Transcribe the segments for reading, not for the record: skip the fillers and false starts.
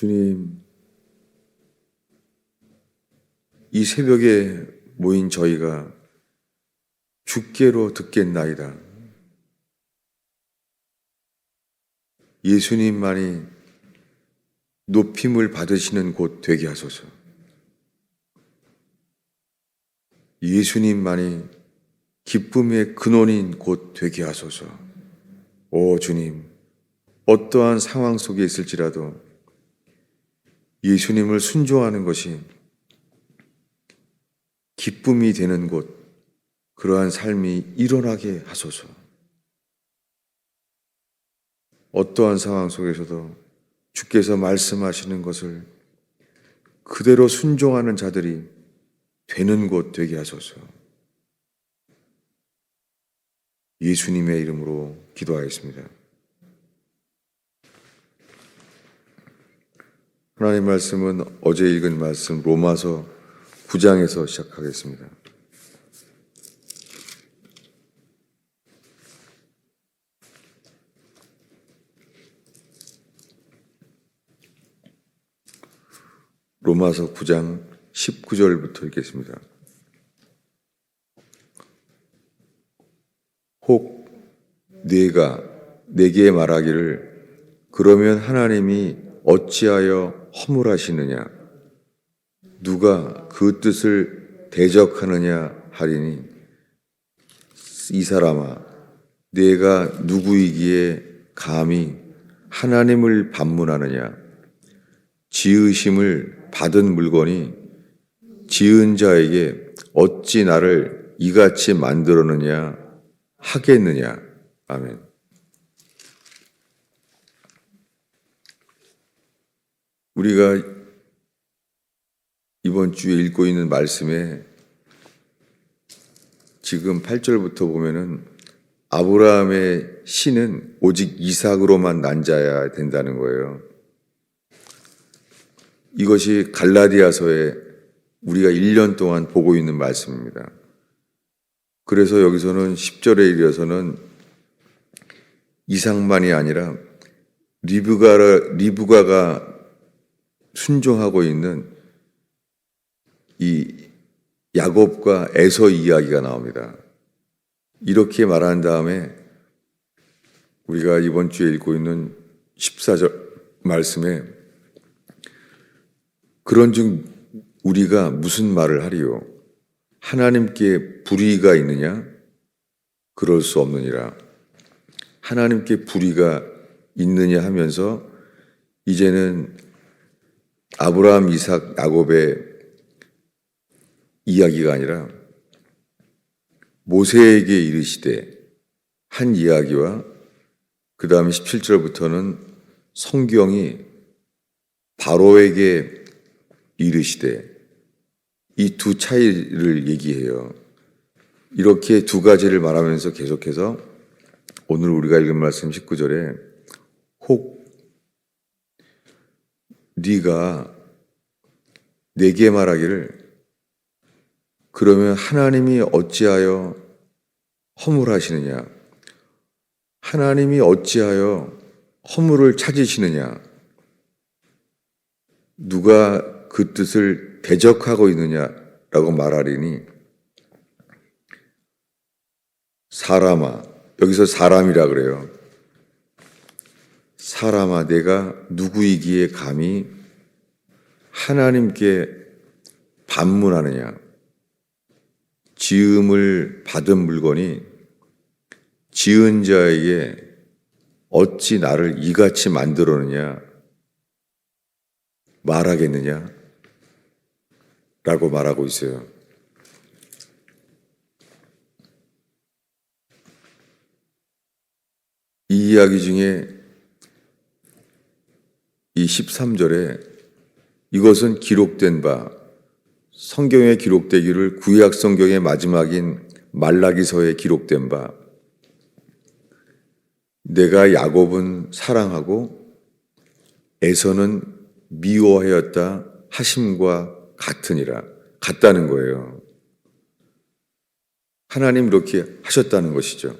주님, 이 새벽에 모인 저희가 주께로 듣겠나이다. 예수님만이 높임을 받으시는 곳 되게 하소서. 예수님만이 기쁨의 근원인 곳 되게 하소서. 오 주님, 어떠한 상황 속에 있을지라도 예수님을 순종하는 것이 기쁨이 되는 곳, 그러한 삶이 일어나게 하소서. 어떠한 상황 속에서도 주께서 말씀하시는 것을 그대로 순종하는 자들이 되는 곳 되게 하소서. 예수님의 이름으로 기도하였습니다. 하나님 말씀은 어제 읽은 말씀 로마서 9장에서 시작하겠습니다. 로마서 9장 19절부터 읽겠습니다. 혹 네가 내게 말하기를 그러면 하나님이 어찌하여 허물하시느냐 누가 그 뜻을 대적하느냐 하리니 이 사람아 네가 누구이기에 감히 하나님을 반문하느냐 지으심을 받은 물건이 지은 자에게 어찌 나를 이같이 만들었느냐 하겠느냐. 아멘. 우리가 이번 주에 읽고 있는 말씀에 지금 8절부터 보면은 아브라함의 씨는 오직 이삭으로만 난 자야 된다는 거예요. 이것이 갈라디아서에 우리가 1년 동안 보고 있는 말씀입니다. 그래서 여기서는 10절에 이르러서는 이삭만이 아니라 리브가가 순종하고 있는 이 야곱과 에서 이야기가 나옵니다. 이렇게 말한 다음에 우리가 이번 주에 읽고 있는 14절 말씀에 그런즉 우리가 무슨 말을 하리요? 하나님께 불의가 있느냐? 그럴 수 없느니라. 하나님께 불의가 있느냐 하면서 이제는 아브라함, 이삭, 야곱의 이야기가 아니라 모세에게 이르시되 한 이야기와 그 다음에 17절부터는 성경이 바로에게 이르시되 이 두 차이를 얘기해요. 이렇게 두 가지를 말하면서 계속해서 오늘 우리가 읽은 말씀 19절에 혹 네가 내게 말하기를 그러면 하나님이 어찌하여 허물하시느냐 하나님이 어찌하여 허물을 찾으시느냐 누가 그 뜻을 대적하고 있느냐라고 말하리니 사람아 여기서 사람이라 그래요. 사람아 내가 누구이기에 감히 하나님께 반문하느냐 지음을 받은 물건이 지은 자에게 어찌 나를 이같이 만들었느냐 말하겠느냐 라고 말하고 있어요. 이 이야기 중에 이 13절에 이것은 기록된 바 성경에 기록되기를 구약 성경의 마지막인 말라기서에 기록된 바 내가 야곱은 사랑하고 에서는 미워하였다 하심과 같으니라 같다는 거예요. 하나님 이렇게 하셨다는 것이죠.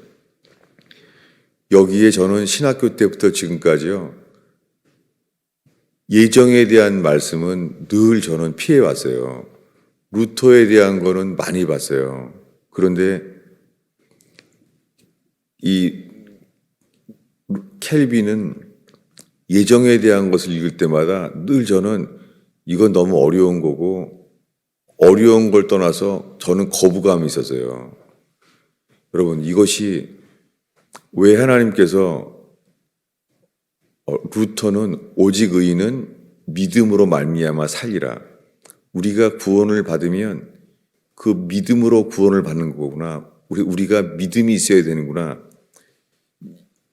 여기에 저는 신학교 때부터 지금까지요 예정에 대한 말씀은 늘 저는 피해왔어요. 루터에 대한 거는 많이 봤어요. 그런데 이 켈빈은 예정에 대한 것을 읽을 때마다 늘 저는 이건 너무 어려운 거고, 어려운 걸 떠나서 저는 거부감이 있었어요. 여러분, 이것이 왜 하나님께서 루터는 오직 의인은 믿음으로 말미암아 살리라. 우리가 구원을 받으면 그 믿음으로 구원을 받는 거구나. 우리가 믿음이 있어야 되는구나.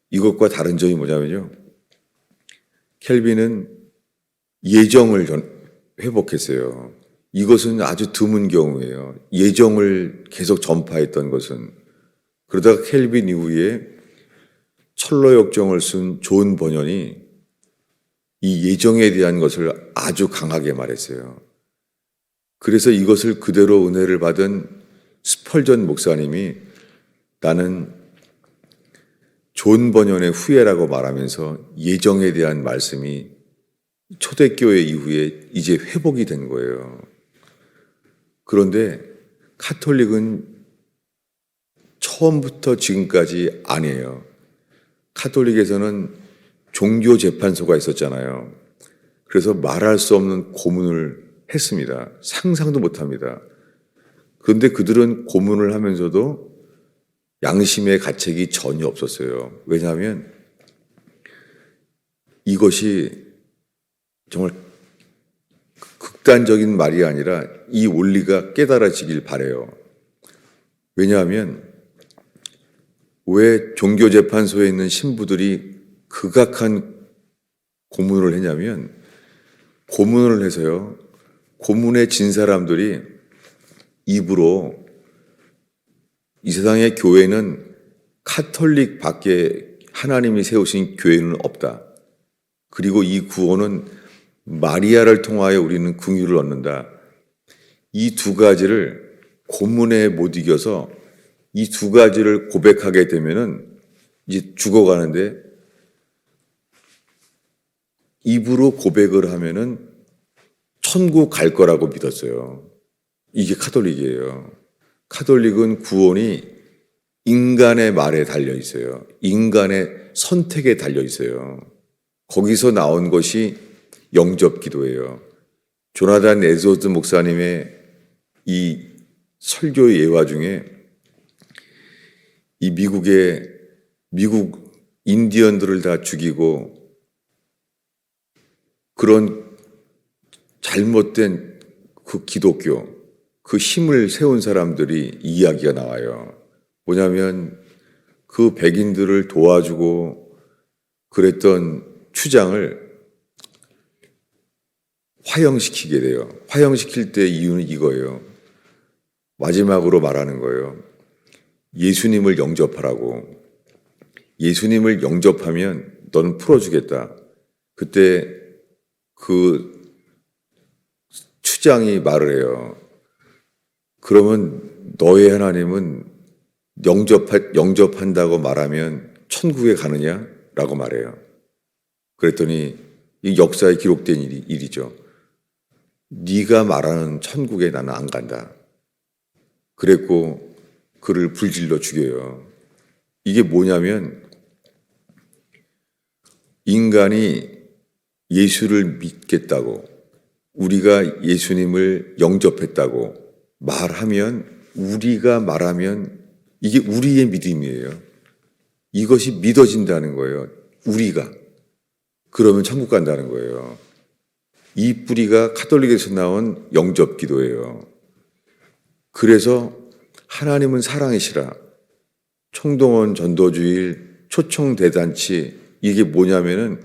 이것과 다른 점이 뭐냐면요. 켈빈은 예정을 회복했어요. 이것은 아주 드문 경우예요. 예정을 계속 전파했던 것은. 그러다가 켈빈 이후에 철로 역정을 쓴 존 번연이 이 예정에 대한 것을 아주 강하게 말했어요. 그래서 이것을 그대로 은혜를 받은 스펄전 목사님이 나는 존 번연의 후예라고 말하면서 예정에 대한 말씀이 초대교회 이후에 이제 회복이 된 거예요. 그런데 카톨릭은 처음부터 지금까지 아니에요. 카톨릭에서는 종교재판소가 있었잖아요. 그래서 말할 수 없는 고문을 했습니다. 상상도 못합니다. 그런데 그들은 고문을 하면서도 양심의 가책이 전혀 없었어요. 왜냐하면 이것이 정말 극단적인 말이 아니라 이 원리가 깨달아지길 바라요. 왜냐하면 왜 종교재판소에 있는 신부들이 극악한 고문을 했냐면, 고문을 해서요, 고문에 진 사람들이 입으로 이 세상의 교회는 카톨릭 밖에 하나님이 세우신 교회는 없다. 그리고 이 구원은 마리아를 통하여 우리는 긍휼을 얻는다. 이 두 가지를 고문에 못 이겨서 이 두 가지를 고백하게 되면은 이제 죽어가는데, 입으로 고백을 하면은 천국 갈 거라고 믿었어요. 이게 카톨릭이에요. 카톨릭은 구원이 인간의 말에 달려 있어요. 인간의 선택에 달려 있어요. 거기서 나온 것이 영접 기도예요. 조나단 에드워드 목사님의 이 설교 예화 중에 이 미국 인디언들을 다 죽이고 그런 잘못된 그 기독교, 그 힘을 세운 사람들이 이야기가 나와요. 뭐냐면 그 백인들을 도와주고 그랬던 추장을 화형시키게 돼요. 화형시킬 때 이유는 이거예요. 마지막으로 말하는 거예요. 예수님을 영접하라고. 예수님을 영접하면 너는 풀어주겠다. 그때 그 추장이 말을 해요. 그러면 너의 하나님은 영접한다고 말하면 천국에 가느냐? 라고 말해요. 그랬더니 이 역사에 기록된 일이죠. 네가 말하는 천국에 나는 안 간다. 그랬고 그를 불질러 죽여요. 이게 뭐냐면 인간이 예수를 믿겠다고, 우리가 예수님을 영접했다고 우리가 말하면 이게 우리의 믿음이에요. 이것이 믿어진다는 거예요. 우리가. 그러면 천국 간다는 거예요. 이 뿌리가 카톨릭에서 나온 영접 기도예요. 그래서 하나님은 사랑이시라. 총동원 전도주일, 초청대잔치, 이게 뭐냐면은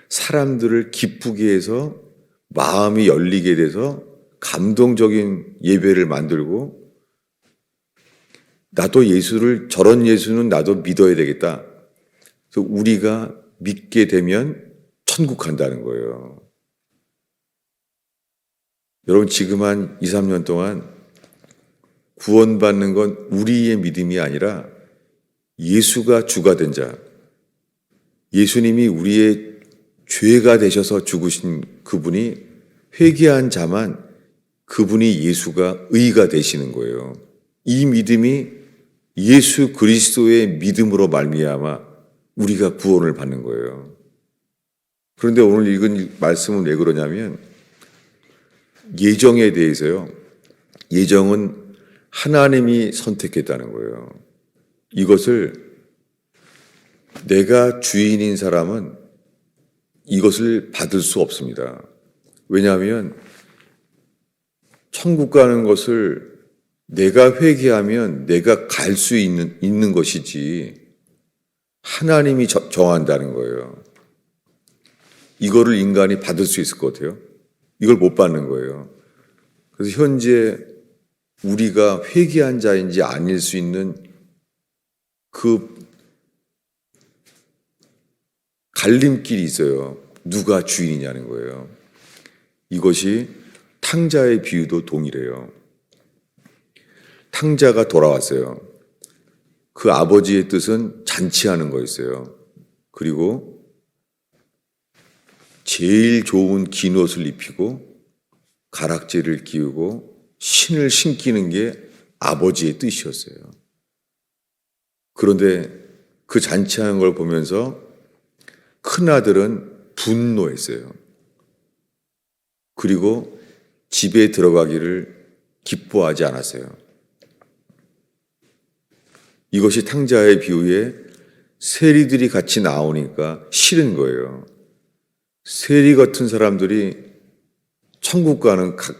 사람들을 기쁘게 해서 마음이 열리게 돼서 감동적인 예배를 만들고, 나도 저런 예수는 나도 믿어야 되겠다. 그래서 우리가 믿게 되면 천국 간다는 거예요. 여러분, 지금 한 2, 3년 동안 구원받는 건 우리의 믿음이 아니라 예수가 주가 된 자, 예수님이 우리의 죄가 되셔서 죽으신 그분이 회개한 자만 그분이 예수가 의가 되시는 거예요. 이 믿음이 예수 그리스도의 믿음으로 말미암아 우리가 구원을 받는 거예요. 그런데 오늘 읽은 말씀은 왜 그러냐면 예정에 대해서요. 예정은 하나님이 선택했다는 거예요. 이것을 내가 주인인 사람은 이것을 받을 수 없습니다. 왜냐하면 천국 가는 것을 내가 회개하면 내가 갈 수 있는 것이지 하나님이 정한다는 거예요. 이거를 인간이 받을 수 있을 것 같아요? 이걸 못 받는 거예요. 그래서 현재 우리가 회개한 자인지 아닐 수 있는 그 갈림길이 있어요. 누가 주인이냐는 거예요. 이것이 탕자의 비유도 동일해요. 탕자가 돌아왔어요. 그 아버지의 뜻은 잔치하는 거였어요. 그리고 제일 좋은 긴 옷을 입히고 가락지를 끼우고 신을 신기는 게 아버지의 뜻이었어요. 그런데 그 잔치하는 걸 보면서 큰아들은 분노했어요. 그리고 집에 들어가기를 기뻐하지 않았어요. 이것이 탕자의 비유에 세리들이 같이 나오니까 싫은 거예요. 세리 같은 사람들이 천국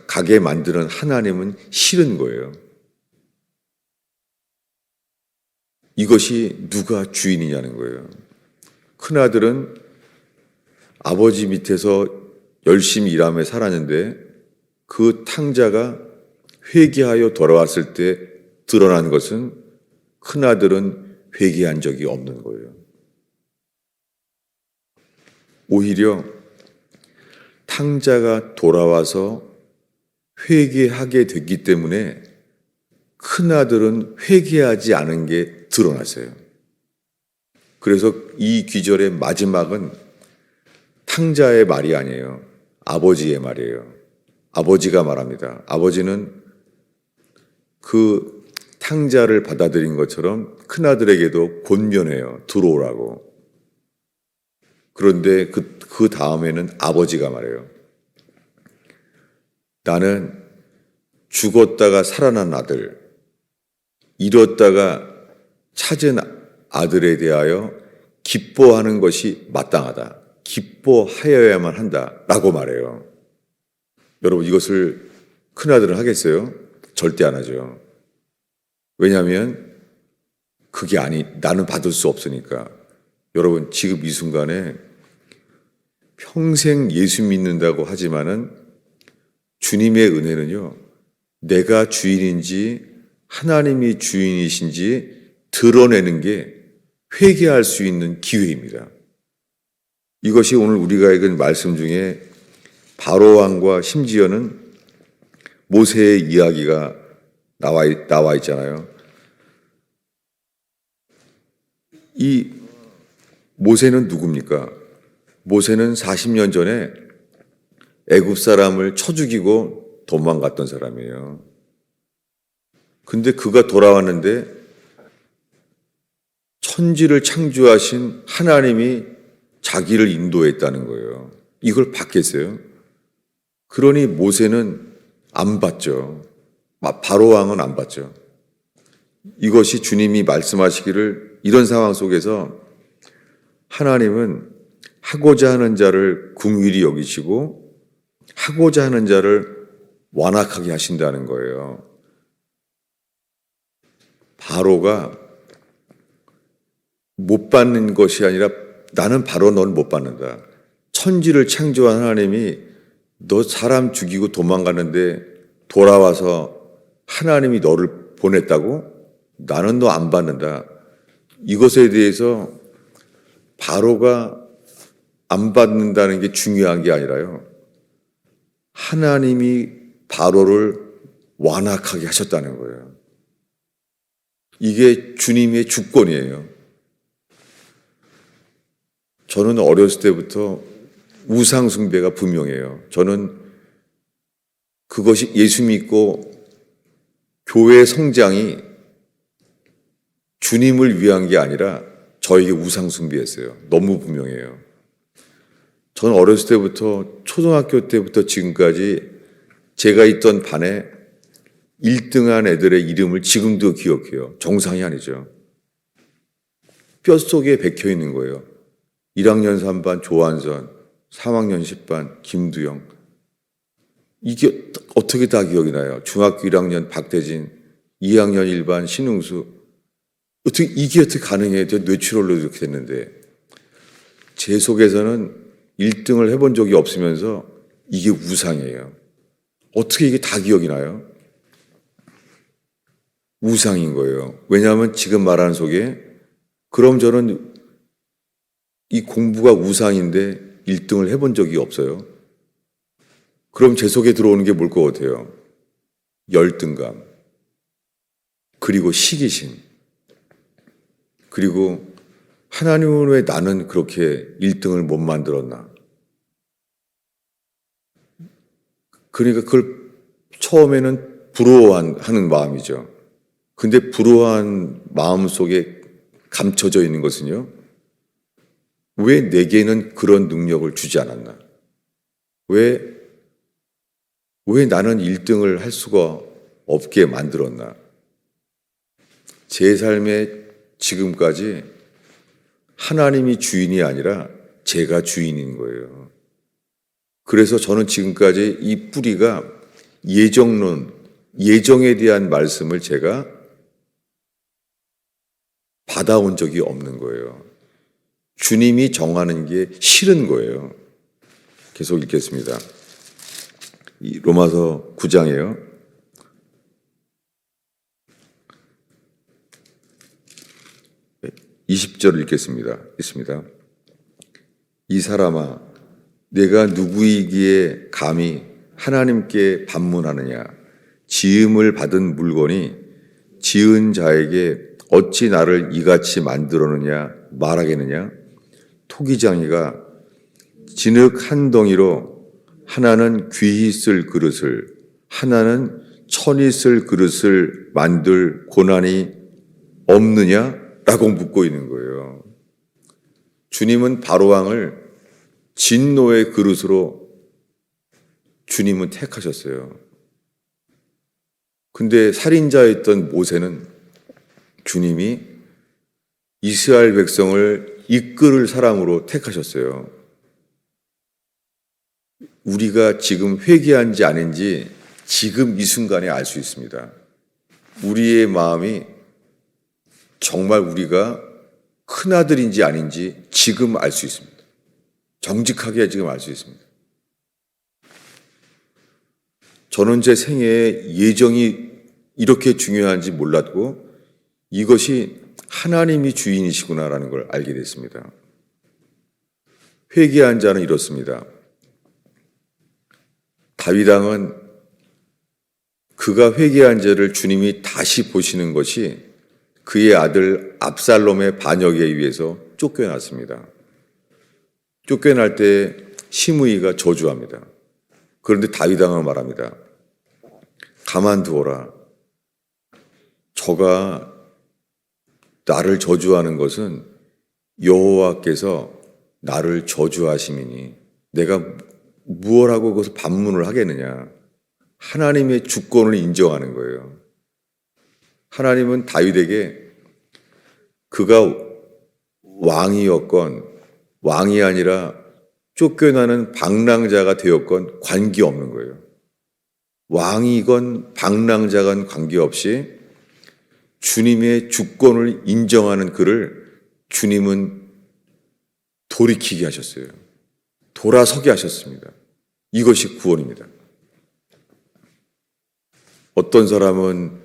가게 만드는 하나님은 싫은 거예요. 이것이 누가 주인이냐는 거예요. 큰아들은 아버지 밑에서 열심히 일하며 살았는데 그 탕자가 회개하여 돌아왔을 때 드러난 것은 큰아들은 회개한 적이 없는 거예요. 오히려 탕자가 돌아와서 회개하게 됐기 때문에 큰아들은 회개하지 않은 게 드러났어요. 그래서 이 귀절의 마지막은 탕자의 말이 아니에요. 아버지의 말이에요. 아버지가 말합니다. 아버지는 그 탕자를 받아들인 것처럼 큰아들에게도 권면해요. 들어오라고. 그런데 그 다음에는 아버지가 말해요. 나는 죽었다가 살아난 아들, 잃었다가 찾은 아들에 대하여 기뻐하는 것이 마땅하다. 기뻐하여야만 한다. 라고 말해요. 여러분, 이것을 큰아들은 하겠어요? 절대 안 하죠. 왜냐하면 나는 받을 수 없으니까. 여러분, 지금 이 순간에 평생 예수 믿는다고 하지만은 주님의 은혜는요, 내가 주인인지 하나님이 주인이신지 드러내는 게 회개할 수 있는 기회입니다. 이것이 오늘 우리가 읽은 말씀 중에 바로왕과 심지어는 모세의 이야기가 나와 있잖아요. 이 모세는 누굽니까? 모세는 40년 전에 애굽 사람을 쳐 죽이고 도망갔던 사람이에요. 근데 그가 돌아왔는데 천지를 창조하신 하나님이 자기를 인도했다는 거예요. 이걸 받겠어요? 그러니 모세는 안 받죠. 바로왕은 안 받죠. 이것이 주님이 말씀하시기를 이런 상황 속에서 하나님은 하고자 하는 자를 긍휼히 여기시고 하고자 하는 자를 완악하게 하신다는 거예요. 바로가 못 받는 것이 아니라 나는 바로 넌 못 받는다. 천지를 창조한 하나님이 너 사람 죽이고 도망가는데 돌아와서 하나님이 너를 보냈다고? 나는 너 안 받는다. 이것에 대해서 바로가 안 받는다는 게 중요한 게 아니라요. 하나님이 바로를 완악하게 하셨다는 거예요. 이게 주님의 주권이에요. 저는 어렸을 때부터 우상 숭배가 분명해요. 저는 그것이 예수 믿고 교회 성장이 주님을 위한 게 아니라 저에게 우상 숭배였어요. 너무 분명해요. 저는 어렸을 때부터 초등학교 때부터 지금까지 제가 있던 반에 1등한 애들의 이름을 지금도 기억해요. 정상이 아니죠. 뼛속에 박혀 있는 거예요. 1학년 3반 조한선, 3학년 10반 김두영. 이게 어떻게 다 기억이 나요? 중학교 1학년 박대진, 2학년 1반 신웅수. 이게 어떻게 가능해요? 뇌출혈로 이렇게 됐는데. 제 속에서는 1등을 해본 적이 없으면서 이게 우상이에요. 어떻게 이게 다 기억이 나요? 우상인 거예요. 왜냐하면 지금 말하는 속에 그럼 저는 이 공부가 우상인데 1등을 해본 적이 없어요. 그럼 제 속에 들어오는 게 뭘 것 같아요? 열등감, 그리고 시기심, 그리고 하나님은 왜 나는 그렇게 1등을 못 만들었나? 그러니까 그걸 처음에는 부러워하는 마음이죠. 근데 부러워한 마음 속에 감춰져 있는 것은요, 왜 내게는 그런 능력을 주지 않았나? 왜 나는 1등을 할 수가 없게 만들었나? 제 삶에 지금까지 하나님이 주인이 아니라 제가 주인인 거예요. 그래서 저는 지금까지 이 뿌리가 예정론, 예정에 대한 말씀을 제가 받아온 적이 없는 거예요. 주님이 정하는 게 싫은 거예요. 계속 읽겠습니다. 로마서 9장이에요. 20절 읽겠습니다. 이 사람아, 내가 누구이기에 감히 하나님께 반문하느냐? 지음을 받은 물건이 지은 자에게 어찌 나를 이같이 만들었느냐 말하겠느냐? 토기장이가 진흙 한 덩이로 하나는 귀히 쓸 그릇을, 하나는 천히 쓸 그릇을 만들 고난이 없느냐? 라고 묻고 있는 거예요. 주님은 바로왕을 진노의 그릇으로 주님은 택하셨어요. 근데 살인자였던 모세는 주님이 이스라엘 백성을 이끌을 사람으로 택하셨어요. 우리가 지금 회개한지 아닌지 지금 이 순간에 알 수 있습니다. 우리의 마음이 정말 우리가 큰아들인지 아닌지 지금 알 수 있습니다. 정직하게 지금 알 수 있습니다. 저는 제 생애에 예정이 이렇게 중요한지 몰랐고 이것이 하나님이 주인이시구나라는 걸 알게 됐습니다. 회개한 자는 이렇습니다. 다윗 왕은 그가 회개한 죄를 주님이 다시 보시는 것이 그의 아들 압살롬의 반역에 의해서 쫓겨났습니다. 쫓겨날 때 시므이가 저주합니다. 그런데 다윗 왕은 말합니다. 가만두어라. 저가 나를 저주하는 것은 여호와께서 나를 저주하심이니 내가 무엇하고 그것을 반문을 하겠느냐. 하나님의 주권을 인정하는 거예요. 하나님은 다윗에게 그가 왕이었건 왕이 아니라 쫓겨나는 방랑자가 되었건 관계없는 거예요. 왕이건 방랑자건 관계없이 주님의 주권을 인정하는 그를 주님은 돌이키게 하셨어요. 돌아서게 하셨습니다. 이것이 구원입니다. 어떤 사람은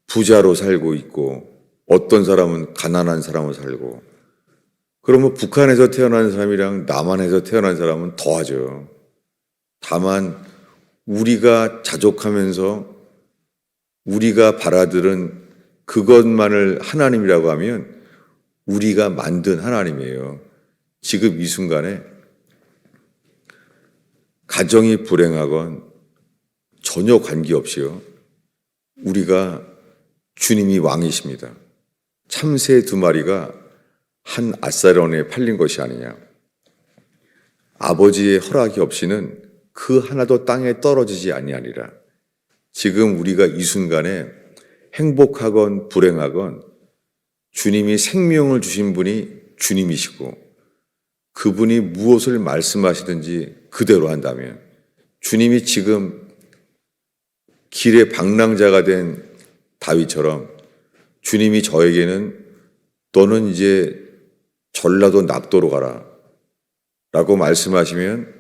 부자로 살고 있고 어떤 사람은 가난한 사람으로 살고 그러면 북한에서 태어난 사람이랑 남한에서 태어난 사람은 더하죠. 다만 우리가 자족하면서 우리가 바라들은 그것만을 하나님이라고 하면 우리가 만든 하나님이에요. 지금 이 순간에 가정이 불행하건 전혀 관계없이요. 우리가 주님이 왕이십니다. 참새 2마리가 한 앗사론에 팔린 것이 아니냐. 아버지의 허락이 없이는 그 하나도 땅에 떨어지지 아니하리라. 지금 우리가 이 순간에 행복하건 불행하건 주님이 생명을 주신 분이 주님이시고 그분이 무엇을 말씀하시든지 그대로 한다면 주님이 지금 길의 방랑자가 된 다윗처럼 주님이 저에게는 너는 이제 전라도 낙도로 가라 라고 말씀하시면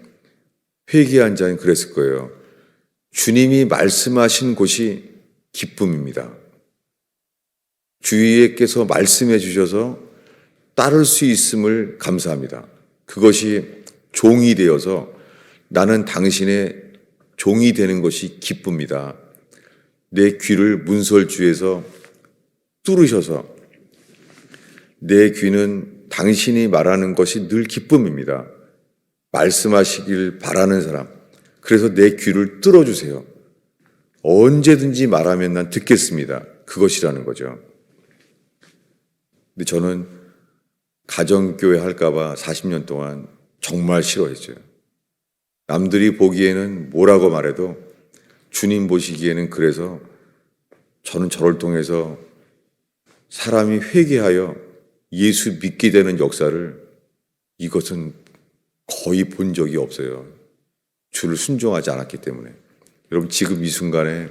회개한 자는 그랬을 거예요. 주님이 말씀하신 곳이 기쁨입니다. 주위에께서 말씀해 주셔서 따를 수 있음을 감사합니다. 그것이 종이 되어서 나는 당신의 종이 되는 것이 기쁩니다. 내 귀를 문설주에서 뚫으셔서 내 귀는 당신이 말하는 것이 늘 기쁨입니다. 말씀하시길 바라는 사람. 그래서 내 귀를 뚫어주세요. 언제든지 말하면 난 듣겠습니다. 그것이라는 거죠. 근데 저는 가정교회 할까봐 40년 동안 정말 싫어했어요. 남들이 보기에는 뭐라고 말해도 주님 보시기에는 그래서 저는 저를 통해서 사람이 회개하여 예수 믿게 되는 역사를 이것은 거의 본 적이 없어요. 주를 순종하지 않았기 때문에. 여러분 지금 이 순간에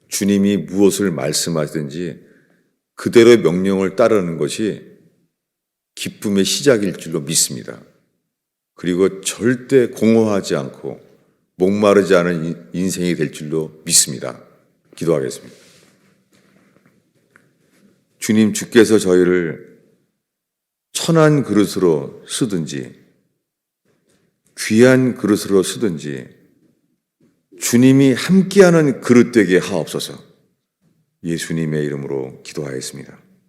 주님이 무엇을 말씀하시든지 그대로의 명령을 따르는 것이 기쁨의 시작일 줄로 믿습니다. 그리고 절대 공허하지 않고 목마르지 않은 인생이 될 줄로 믿습니다. 기도하겠습니다. 주님, 주께서 저희를 천한 그릇으로 쓰든지 귀한 그릇으로 쓰든지 주님이 함께하는 그릇 되게 하옵소서. 예수님의 이름으로 기도하였습니다.